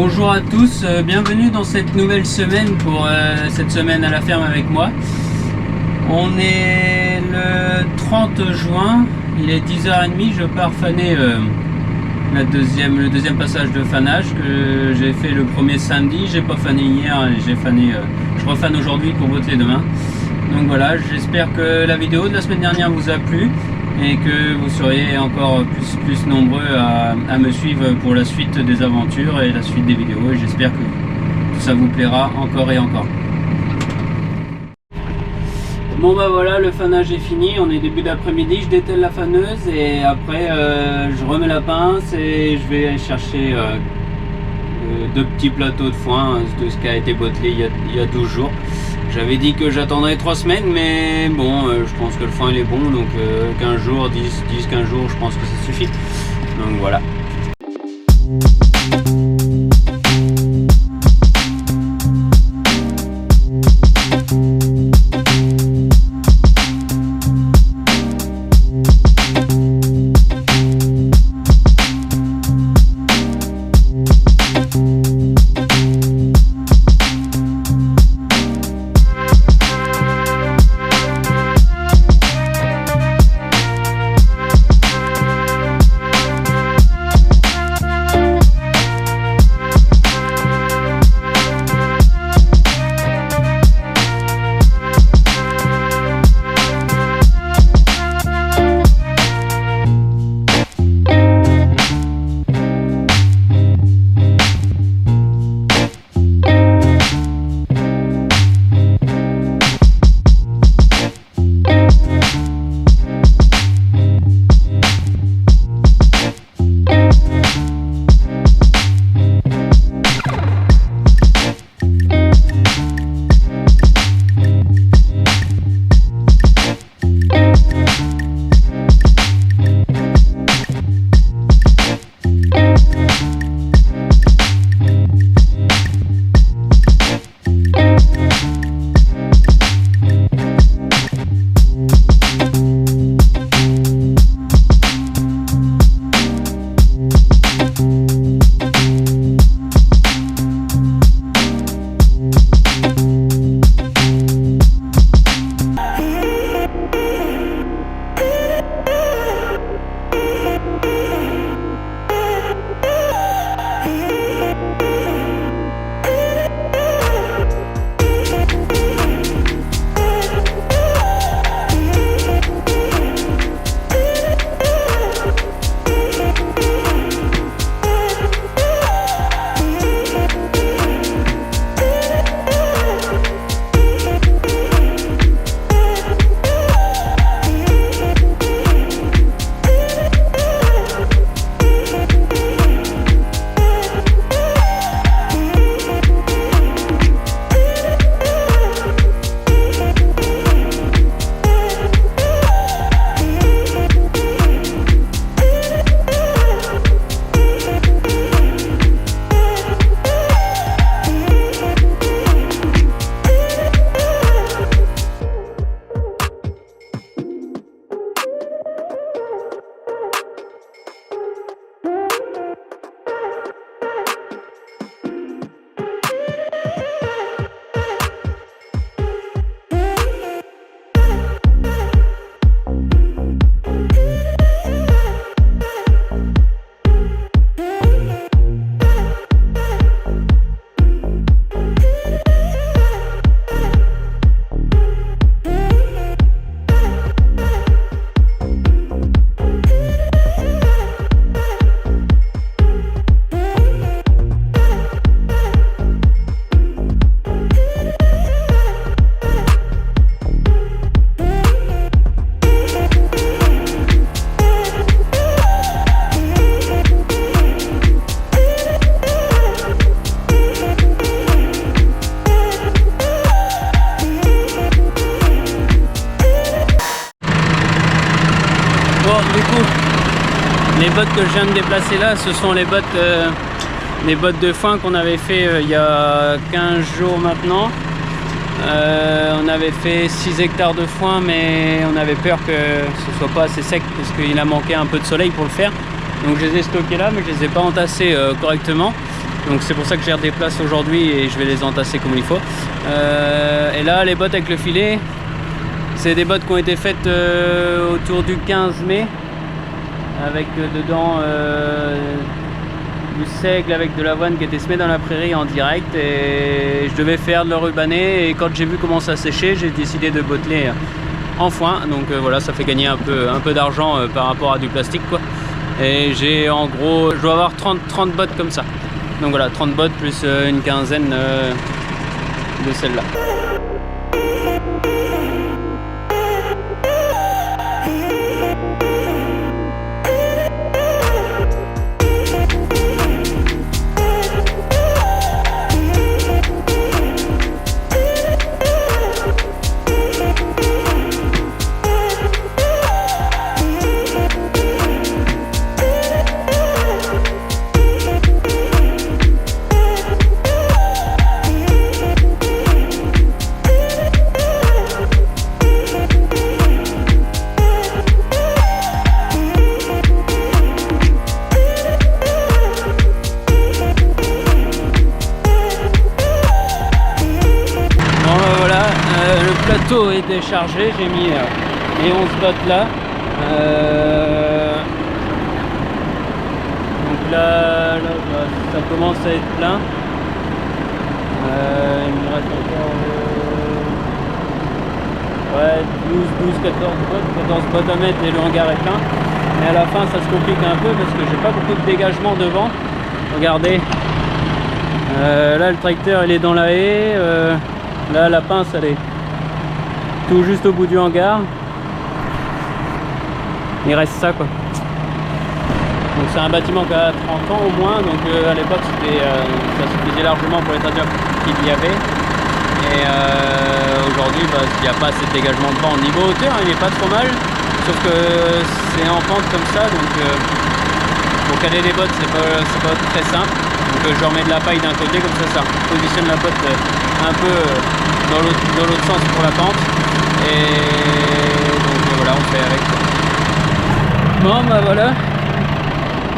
Bonjour à tous, bienvenue dans cette nouvelle semaine pour cette semaine à la ferme avec moi. On est le 30 juin, il est 10h30, je pars faner le deuxième passage de fanage que j'ai fait le premier samedi. J'ai pas fané hier, je refane aujourd'hui pour botter demain. Donc voilà, j'espère que la vidéo de la semaine dernière vous a plu et que vous seriez encore plus nombreux à me suivre pour la suite des aventures et la suite des vidéos, et j'espère que ça vous plaira encore et encore. Bon bah voilà, le fanage est fini, on est début d'après-midi, je dételle la faneuse et après je remets la pince et je vais chercher deux petits plateaux de foin de ce qui a été bottelé il y a 12 jours. J'avais dit que j'attendrais 3 semaines, mais bon, je pense que le foin il est bon, donc 15 jours, 10-15 jours, je pense que ça suffit. Donc voilà. Les bottes que je viens de déplacer là, ce sont les bottes de foin qu'on avait fait il y a 15 jours maintenant. On avait fait 6 hectares de foin, mais on avait peur que ce soit pas assez sec parce qu'il a manqué un peu de soleil pour le faire. Donc je les ai stockés là, mais je les ai pas entassés correctement. Donc c'est pour ça que je les déplace aujourd'hui et je vais les entasser comme il faut. Et là, les bottes avec le filet, c'est des bottes qui ont été faites autour du 15 mai, avec dedans du seigle avec de l'avoine qui était semé dans la prairie en direct, et je devais faire de le rubaner, et quand j'ai vu comment ça séchait, j'ai décidé de botteler en foin. Donc voilà, ça fait gagner un peu d'argent par rapport à du plastique, quoi. Et j'ai en gros, je dois avoir 30 bottes comme ça. Donc voilà, 30 bottes plus une quinzaine de celles-là. Est déchargé, j'ai mis les 11 bottes là. Donc là, ça commence à être plein. Il me reste encore 14 bottes à mettre et le hangar est plein. Mais à la fin ça se complique un peu parce que j'ai pas beaucoup de dégagement devant. Regardez, là le tracteur il est dans la haie, là la pince elle est tout juste au bout du hangar. Il reste ça, quoi. Donc c'est un bâtiment qui a 30 ans au moins, donc à l'époque ça suffisait largement pour les tracteurs qu'il y avait. Et aujourd'hui il n'y a pas assez de dégagement de vent. Au niveau hauteur il n'est pas trop mal, sauf que c'est en pente comme ça, donc pour caler les bottes c'est pas très simple. Donc je remets de la paille d'un côté, comme ça positionne la botte un peu dans l'autre sens pour la pente. Et donc voilà, on fait avec. Bon bah voilà,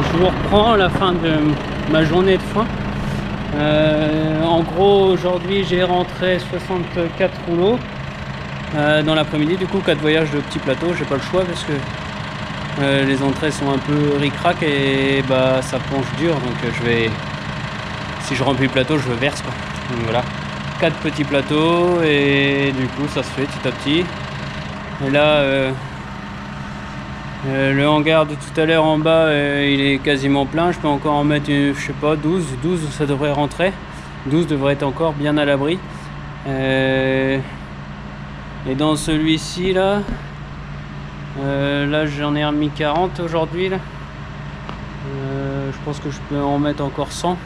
je vous reprends à la fin de ma journée de foin. En gros aujourd'hui j'ai rentré 64 rouleaux dans l'après-midi, du coup 4 voyages de petits plateaux, j'ai pas le choix parce que les entrées sont un peu ric-rac et bah ça plonge dur, donc si je remplis le plateau je verse, quoi. Donc voilà, 4 petits plateaux et du coup ça se fait petit à petit. Et là le hangar de tout à l'heure en bas il est quasiment plein, je peux encore en mettre je sais pas 12 ça devrait rentrer, 12 devrait être encore bien à l'abri. Et dans celui-ci là j'en ai remis 40 aujourd'hui là. Je pense que je peux en mettre encore 100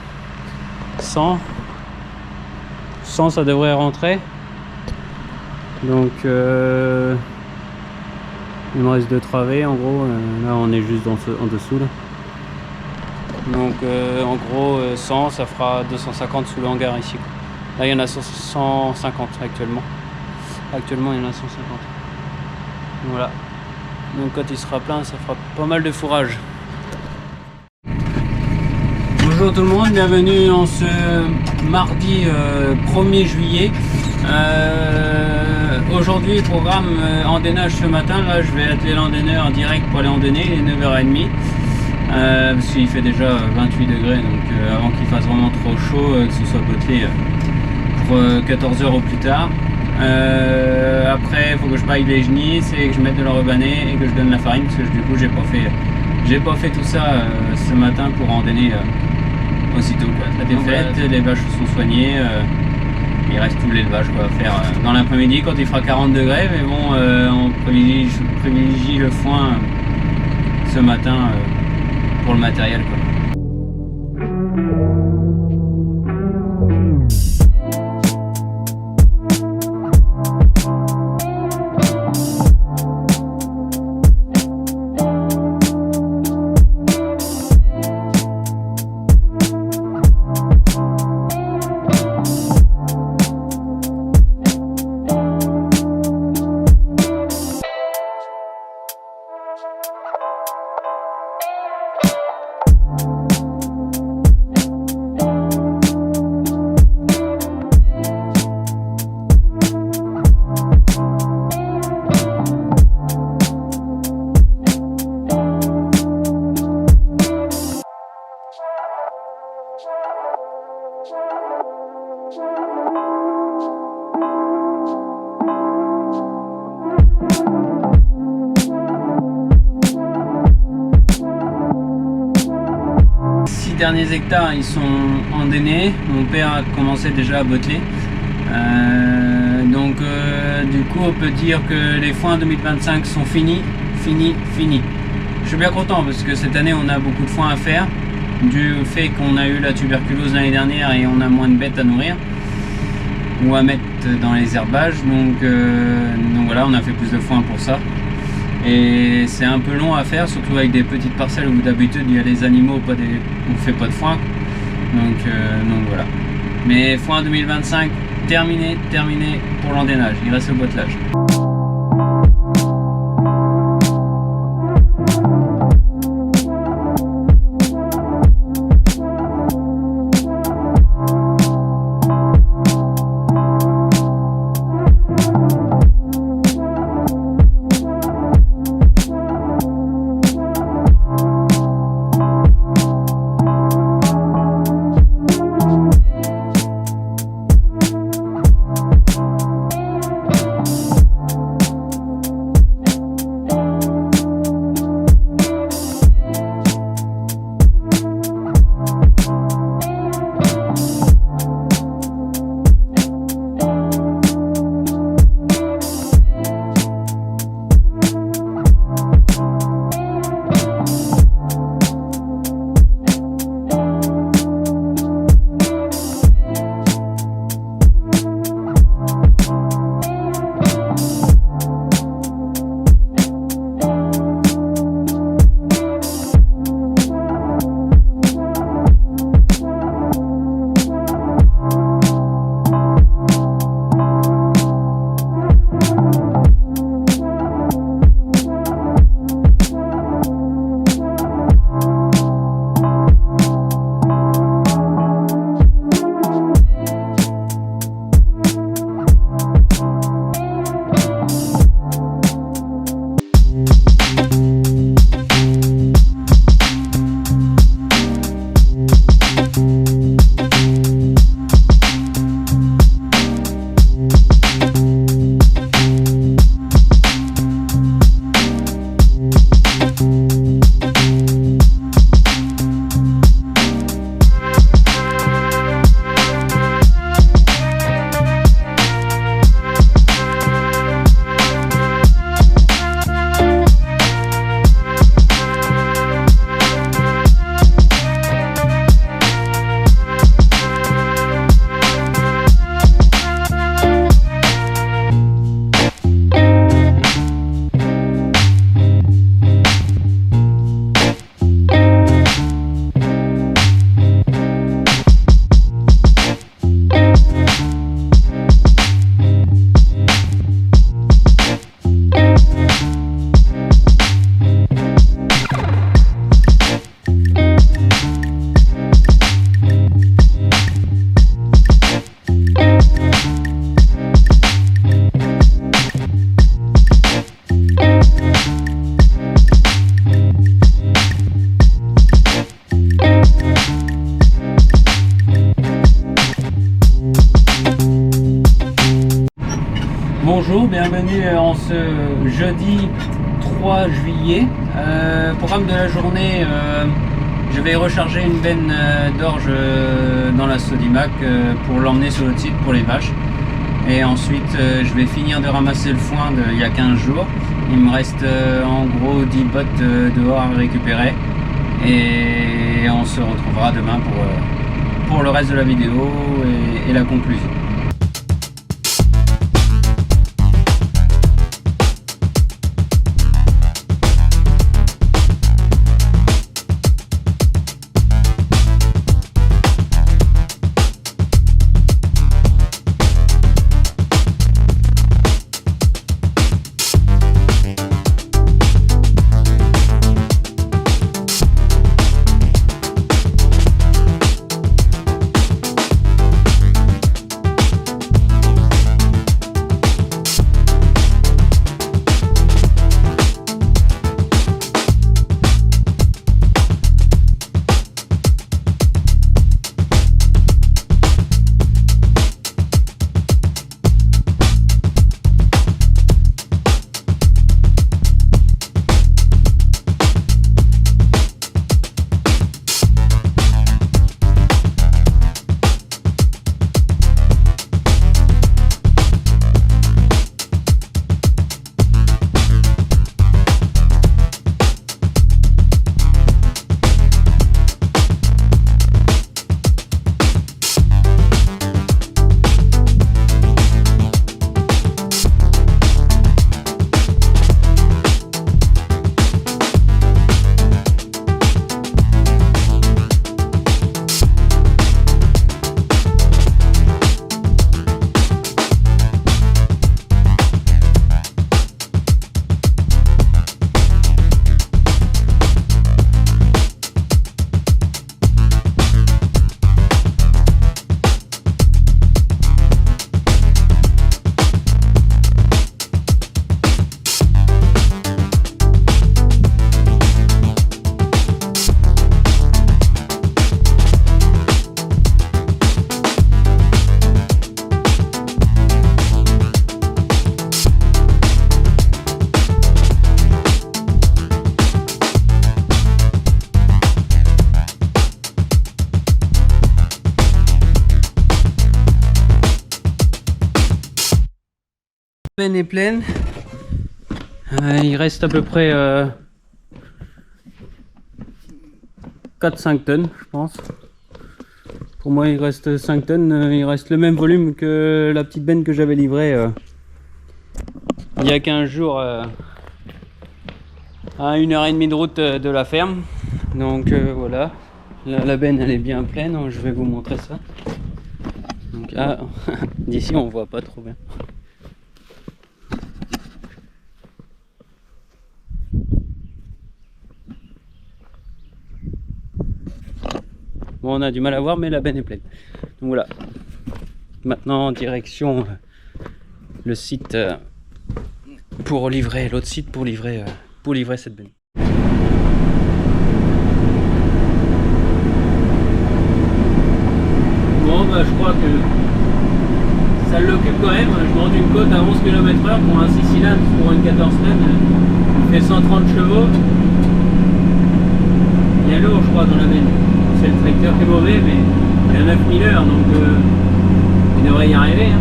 ça devrait rentrer. Donc il me reste 2 travées en gros. Là on est juste en dessous là. Donc en gros 100 ça fera 250 sous le hangar ici, quoi. Là il y en a 150 actuellement. Actuellement il y en a 150. Voilà. Donc quand il sera plein ça fera pas mal de fourrage. Bonjour tout le monde, bienvenue en ce mardi 1er juillet. Aujourd'hui programme endainage ce matin. Là je vais atteler l'endaineur en direct pour aller endainer, il est 9h30. Parce qu'il fait déjà 28 degrés, donc avant qu'il fasse vraiment trop chaud, que ce soit bottelé pour 14h au plus tard. Après il faut que je paille les genilles et que je mette de l'enrubané et que je donne la farine, parce que du coup j'ai pas fait tout ça ce matin pour endainer aussitôt, quoi. La défaite, les vaches sont soignées, il reste tout l'élevage à faire dans l'après-midi quand il fera 40 degrés, mais bon on privilégie le foin ce matin pour le matériel, quoi. derniers hectares, ils sont endennés. Mon père a commencé déjà à botteler. Donc du coup, on peut dire que les foins 2025 sont finis. Je suis bien content parce que cette année, on a beaucoup de foins à faire, du fait qu'on a eu la tuberculose l'année dernière et on a moins de bêtes à nourrir ou à mettre dans les herbages. Donc voilà, on a fait plus de foin pour ça. Et c'est un peu long à faire, surtout avec des petites parcelles où d'habitude il y a les animaux, on ne fait pas de foin. Donc voilà. Mais foin 2025, terminé pour l'endennage. Il reste le bottelage. Bonjour, bienvenue en ce jeudi 3 juillet. Programme de la journée, je vais recharger une benne d'orge dans la Sodimac pour l'emmener sur le site pour les vaches. Et ensuite, je vais finir de ramasser le foin d'il y a 15 jours. Il me reste en gros 10 bottes dehors à récupérer. Et on se retrouvera demain pour le reste de la vidéo et la conclusion. La benne est pleine. Il reste à peu près 4-5 tonnes, je pense. Pour moi, il reste 5 tonnes. Il reste le même volume que la petite benne que j'avais livrée il y a 15 jours à 1h30 de route de la ferme. Donc voilà, la benne elle est bien pleine. Je vais vous montrer ça. Donc là, d'ici on voit pas trop bien. Bon, on a du mal à voir, mais la benne est pleine. Donc voilà. Maintenant, direction le site pour livrer, l'autre site pour livrer cette benne. Bon, bah, je crois que ça l'occupe quand même. Je monte une côte à 11 km/h pour un 6 cylindres pour une 14 tonnes. Il fait 130 chevaux. Il y a l'eau, je crois, dans la benne. C'est le tracteur qui est mauvais, mais il a 9000 heures, donc il devrait y arriver. Hein.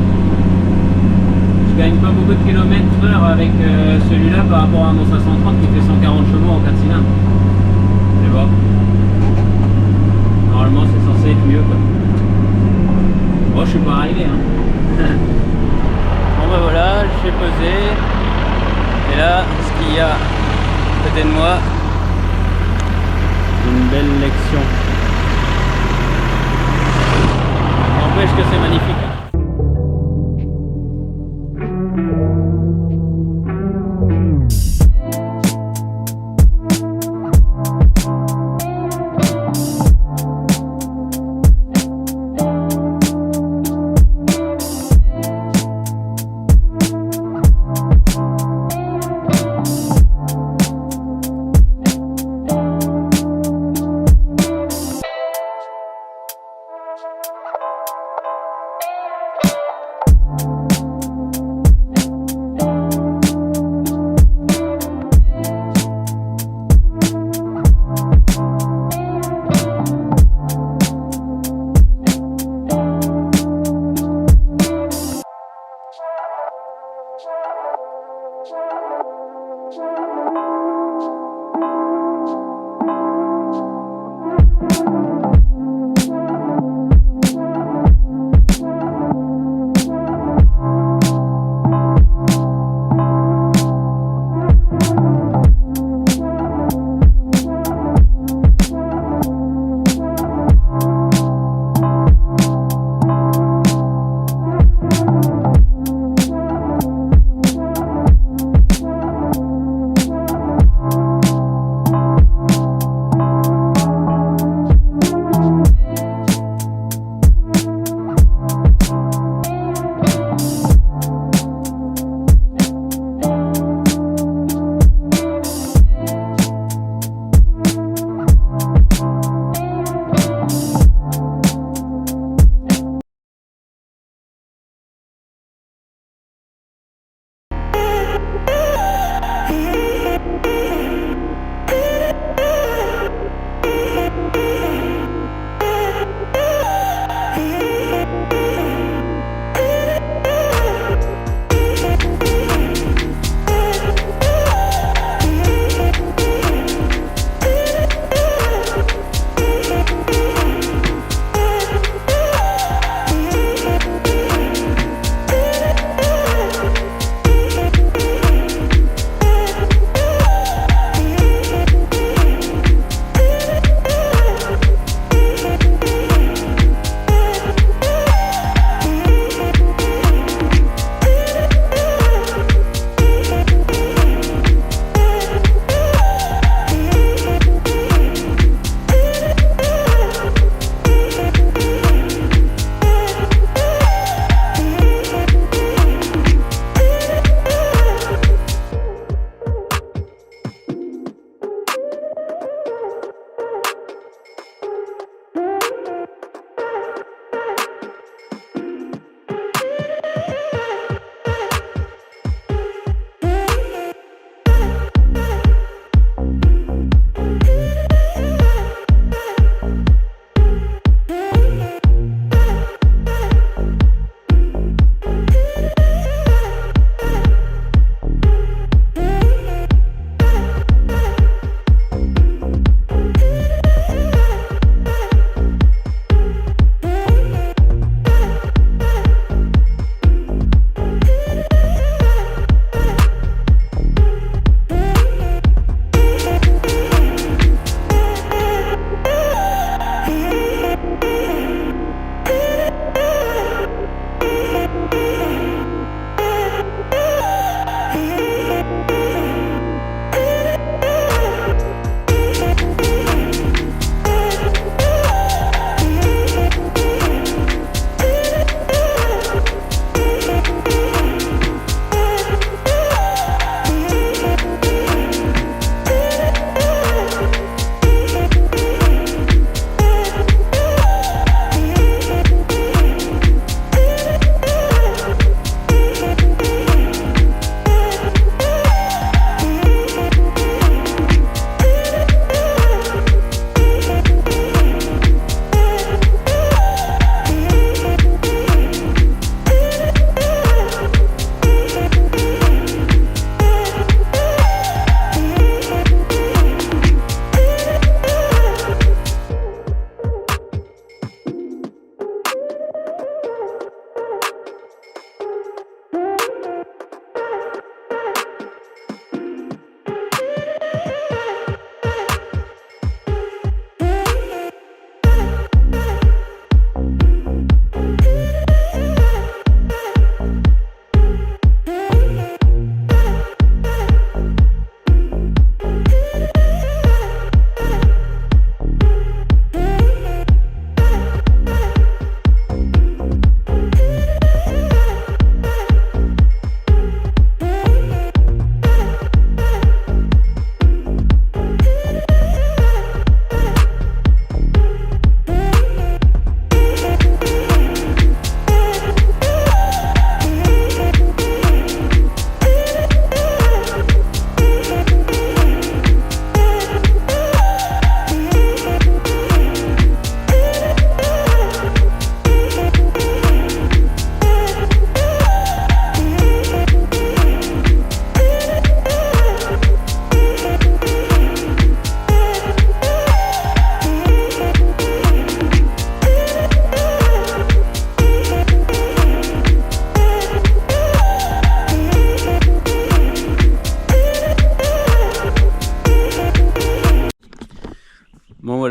Je gagne pas beaucoup de kilomètres heure avec celui-là par rapport à mon 530 qui fait 140 chevaux en 4 cylindres. Mais bon. Normalement, c'est censé être mieux, quoi. Bon, je suis pas arrivé. Hein. Bon, ben voilà, j'ai pesé. Et là, ce qu'il y a à côté de moi, une belle lection. N'empêche que c'est magnifique.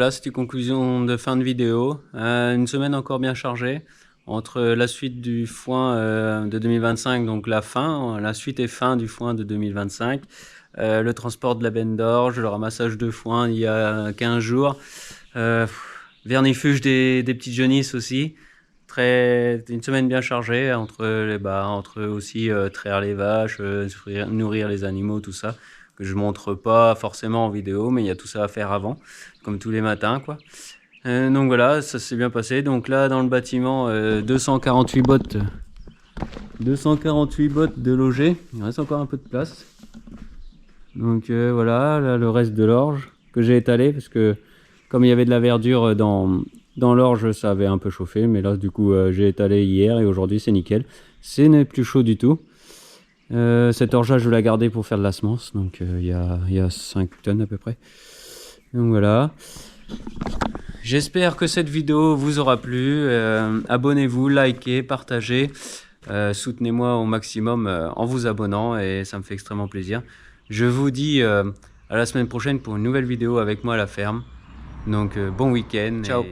voilà, c'était une conclusion de fin de vidéo. Une semaine encore bien chargée. Entre la suite du foin de 2025, donc la suite et fin du foin de 2025, le transport de la benne d'orge, le ramassage de foin il y a 15 jours, vernifuge des petites jaunisses aussi. Une semaine bien chargée entre aussi traire les vaches, nourrir les animaux, tout ça, que je montre pas forcément en vidéo, mais il y a tout ça à faire avant, comme tous les matins, quoi. Donc voilà, ça s'est bien passé. Donc là, dans le bâtiment, 248 bottes de logés. Il reste encore un peu de place. Donc voilà, là, le reste de l'orge que j'ai étalé, parce que comme il y avait de la verdure dans l'orge, ça avait un peu chauffé, mais là du coup j'ai étalé hier et aujourd'hui c'est nickel. Ce n'est plus chaud du tout. Cette orge-là, je vais la garder pour faire de la semence, donc il y a 5 tonnes à peu près. Donc voilà. J'espère que cette vidéo vous aura plu. Abonnez-vous, likez, partagez. Soutenez-moi au maximum en vous abonnant et ça me fait extrêmement plaisir. Je vous dis à la semaine prochaine pour une nouvelle vidéo avec moi à la ferme. Donc bon week-end. Ciao.